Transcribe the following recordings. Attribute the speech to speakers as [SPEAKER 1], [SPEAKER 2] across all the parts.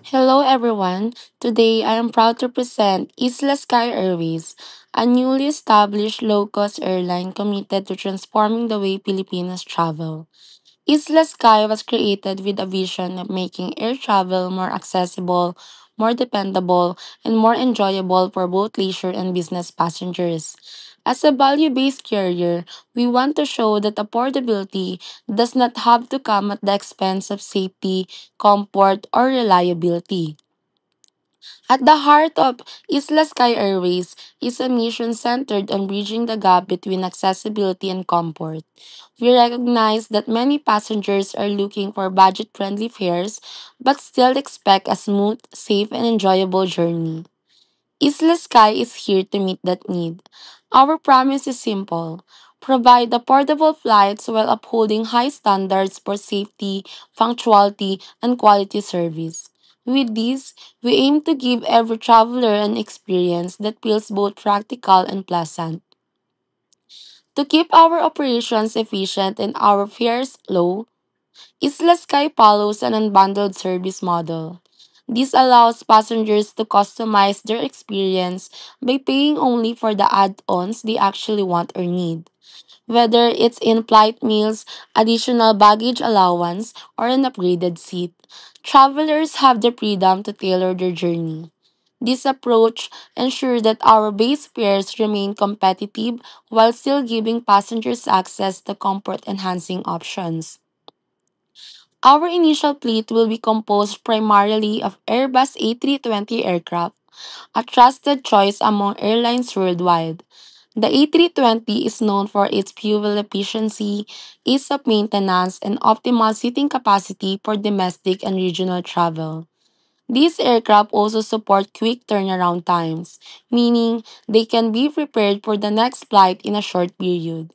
[SPEAKER 1] Hello, everyone. Today, I am proud to present Isla Sky Airways, a newly established low cost airline committed to transforming the way Filipinos travel. Isla Sky was created with a vision of making air travel more accessible, more dependable, and more enjoyable for both leisure and business passengers. As a value based carrier, we want to show that affordability does not have to come at the expense of safety, comfort, or reliability. At the heart of Isla Sky Airways is a mission centered on bridging the gap between accessibility and comfort. We recognize that many passengers are looking for budget friendly fares but still expect a smooth, safe, and enjoyable journey. Isla Sky is here to meet that need. Our promise is simple: provide affordable flights while upholding high standards for safety, punctuality, and quality service. With this, we aim to give every traveler an experience that feels both practical and pleasant. To keep our operations efficient and our fares low, Isla Sky follows an unbundled service model. This allows passengers to customize their experience by paying only for the add ons they actually want or need. Whether it's in flight meals, additional baggage allowance, or an upgraded seat, travelers have the freedom to tailor their journey. This approach ensures that our base fares remain competitive while still giving passengers access to comfort enhancing options. Our initial fleet will be composed primarily of Airbus A320 aircraft, a trusted choice among airlines worldwide. The A320 is known for its fuel efficiency, ease of maintenance, and optimal seating capacity for domestic and regional travel. These aircraft also support quick turnaround times, meaning they can be prepared for the next flight in a short period.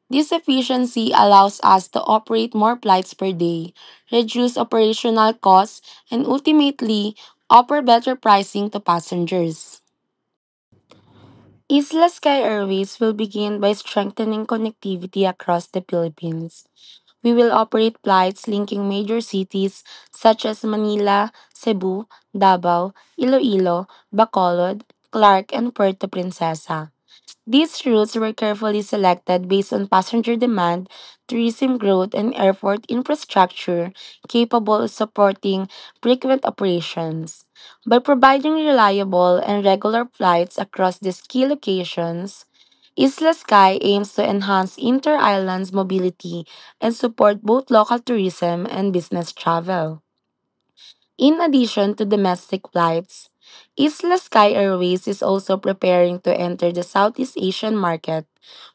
[SPEAKER 1] This efficiency allows us to operate more flights per day, reduce operational costs, and ultimately offer better pricing to passengers. Isla Sky Airways will begin by strengthening connectivity across the Philippines. We will operate flights linking major cities such as Manila, Cebu, Davao, Iloilo, Bacolod, Clark, and Puerto Princesa. These routes were carefully selected based on passenger demand, tourism growth, and airport infrastructure capable of supporting frequent operations. By providing reliable and regular flights across these key locations, Isla Sky aims to enhance inter-islands mobility and support both local tourism and business travel. In addition to domestic flights, Isla Sky Airways is also preparing to enter the Southeast Asian market.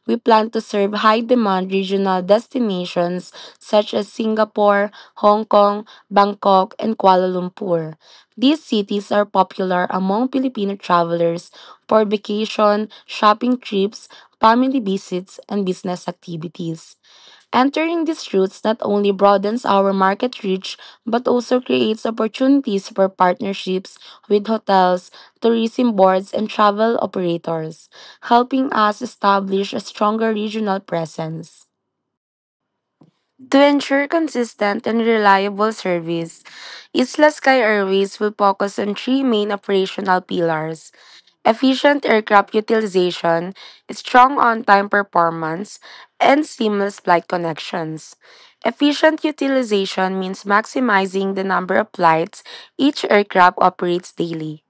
[SPEAKER 1] We plan to serve high demand regional destinations such as Singapore, Hong Kong, Bangkok, and Kuala Lumpur. These cities are popular among Filipino travelers for vacation, shopping trips, family visits, and business activities. Entering these routes not only broadens our market reach but also creates opportunities for partnerships with hotels, tourism boards, and travel operators, helping us establish a stronger regional presence. To ensure consistent and reliable service, Isla Sky Airways will focus on three main operational pillars: efficient aircraft utilization, strong on time performance, and seamless flight connections. Efficient utilization means maximizing the number of flights each aircraft operates daily.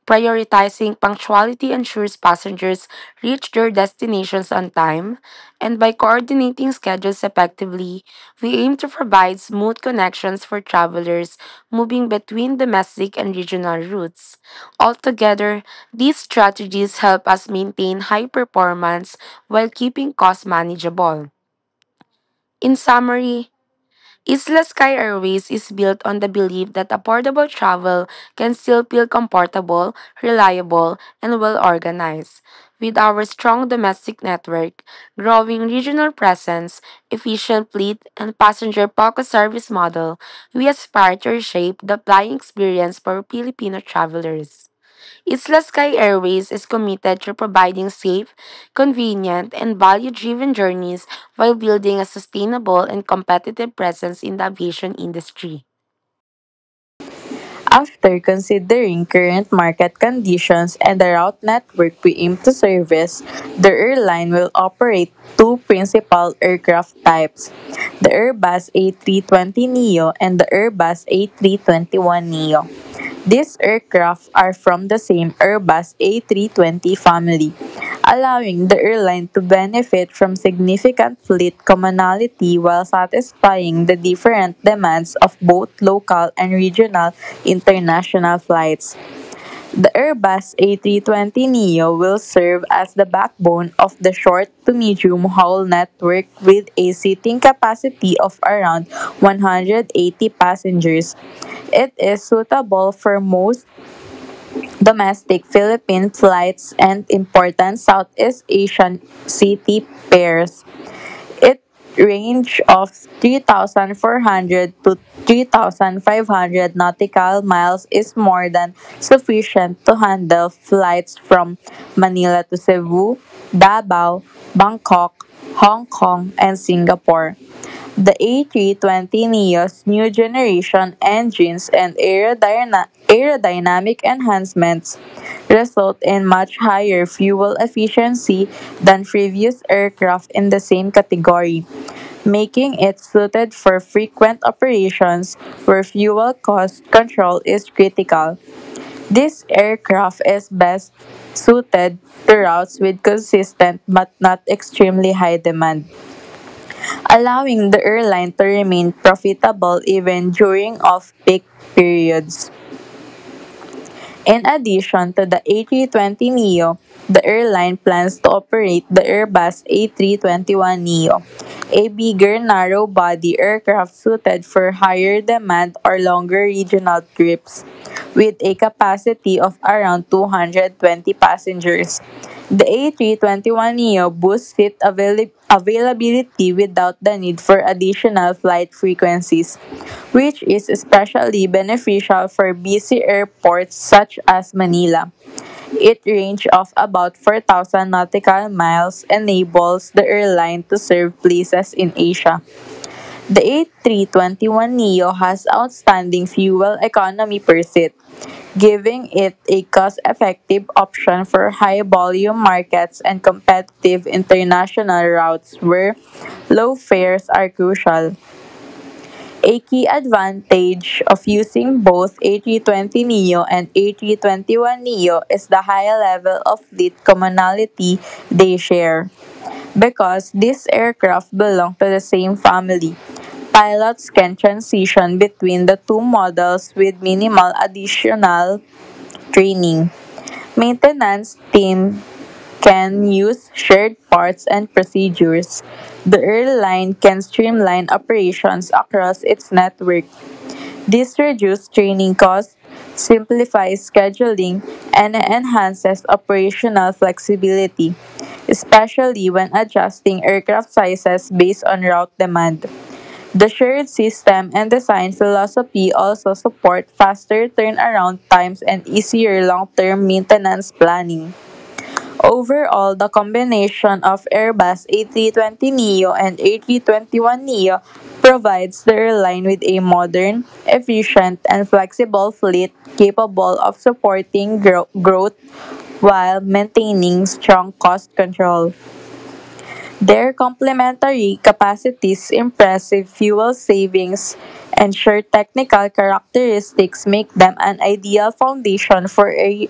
[SPEAKER 1] Prioritizing punctuality ensures passengers reach their destinations on time, and by coordinating schedules effectively, we aim to provide smooth connections for travelers moving between domestic and regional routes. Altogether, these strategies help us maintain high performance while keeping costs manageable. In summary, Isla Sky Airways is built on the belief that affordable travel can still feel comfortable, reliable, and well organized. With our strong domestic network, growing regional presence, efficient fleet, and passenger focused service model, we aspire to reshape the flying experience for Filipino travelers. Isla Sky Airways is committed to providing safe, convenient, and value driven journeys while building a sustainable and competitive presence in the aviation industry.
[SPEAKER 2] After considering current market conditions and the route network we aim to service, the airline will operate two principal aircraft types, the Airbus A320neo and the Airbus A321neo. These aircraft are from the same Airbus A320 family, allowing the airline to benefit from significant fleet commonality while satisfying the different demands of both local and regional international flights. The Airbus A320neo will serve as the backbone of the short to medium haul network with a seating capacity of around 180 passengers. It is suitable for most domestic Philippine flights and important Southeast Asian city pairs. It range of 3,400 to 3,500 nautical miles is more than sufficient to handle flights from Manila to Cebu, Davao, Bangkok, Hong Kong, and Singapore. The A320neo's new generation engines and aerodynamic enhancements result in much higher fuel efficiency than previous aircraft in the same category, making it suited for frequent operations where fuel cost control is critical. This aircraft is best suited to routes with consistent but not extremely high demand, allowing the airline to remain profitable even during off-peak periods. In addition to the A320neo, the airline plans to operate the Airbus A321neo, a bigger narrow-body aircraft suited for higher demand or longer regional trips, with a capacity of around 220 passengers. The A321neo boosts seat availability without the need for additional flight frequencies, which is especially beneficial for busy airports such as Manila. Its range of about 4,000 nautical miles enables the airline to serve places in Asia. The A321neo has outstanding fuel economy per seat, giving it a cost-effective option for high-volume markets and competitive international routes where low fares are crucial. A key advantage of using both A320neo and A321neo is the high level of fleet commonality they share. Because these aircraft belong to the same family, pilots can transition between the two models with minimal additional training. Maintenance team can use shared parts and procedures. The airline can streamline operations across its network. This reduces training costs, simplifies scheduling, and enhances operational flexibility, especially when adjusting aircraft sizes based on route demand. The shared system and design philosophy also support faster turnaround times and easier long-term maintenance planning. Overall, the combination of Airbus A320neo and A321neo provides the airline with a modern, efficient, and flexible fleet capable of supporting growth while maintaining strong cost control. Their complementary capacities, impressive fuel savings, and shared technical characteristics make them an ideal foundation for a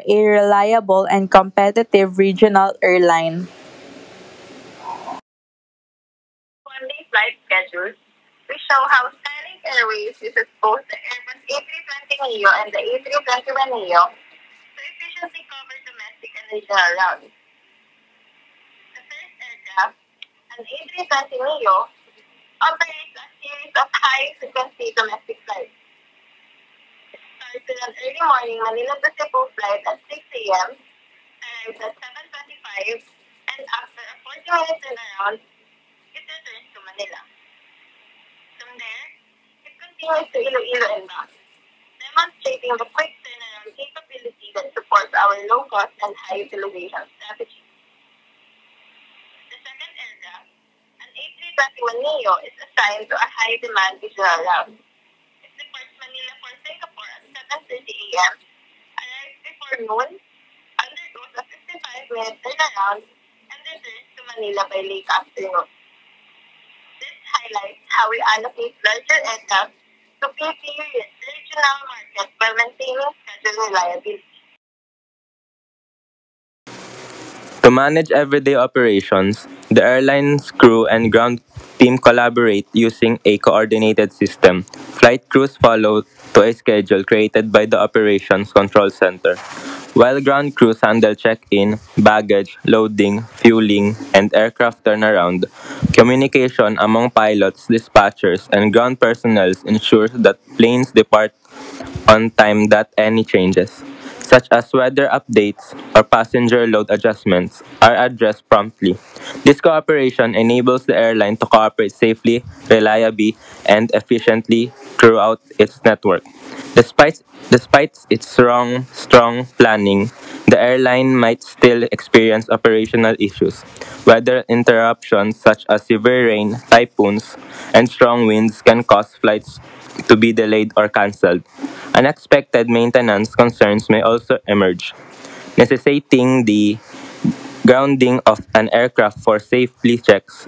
[SPEAKER 2] reliable and competitive regional airline. One-day flight schedules, we show how Skylink Airways uses both the Airbus A320neo and the A321neo to efficiently cover domestic and regional routes. The first aircraft, an A320neo, operates a series of high-frequency domestic flights. It starts with an early morning Manila to Cebu flight at 6 a.m., arrives at 7:25, and after a 40-minute turnaround, it returns to Manila. From there, it continues to Iloilo and back, demonstrating the quick turnaround capability that supports our low-cost and high utilization strategy. The second aircraft, an A321neo, is assigned to a high-demand regional route. It departs Manila for Singapore at 7:30 a.m., arrives before noon, undergoes a 55-minute turnaround, and returns to Manila by late afternoon. This highlights how we allocate larger aircraft to key regional markets while maintaining schedule reliability.
[SPEAKER 3] To manage everyday operations, the airline's crew and ground team collaborate using a coordinated system. Flight crews follow to a schedule created by the Operations Control Center, while ground crews handle check-in, baggage, loading, fueling, and aircraft turnaround. Communication among pilots, dispatchers, and ground personnel ensures that planes depart on time that any changes, such as weather updates or passenger load adjustments, are addressed promptly. This cooperation enables the airline to cooperate safely, reliably, and efficiently throughout its network. Despite its strong planning, the airline might still experience operational issues. Weather interruptions such as severe rain, typhoons, and strong winds can cause flights to be delayed or cancelled. Unexpected maintenance concerns may also emerge, necessitating the grounding of an aircraft for safety checks.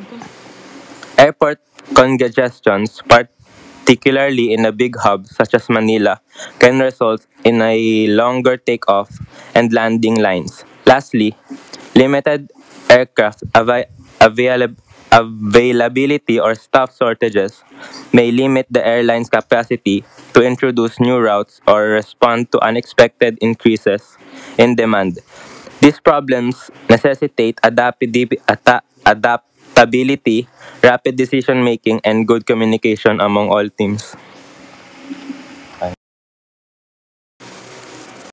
[SPEAKER 3] Airport congestions, particularly in a big hub such as Manila, can result in a longer takeoff and landing lines. Lastly, limited aircraft availability or staff shortages may limit the airline's capacity to introduce new routes or respond to unexpected increases in demand. These problems necessitate adaptability, rapid decision making, and good communication among all teams.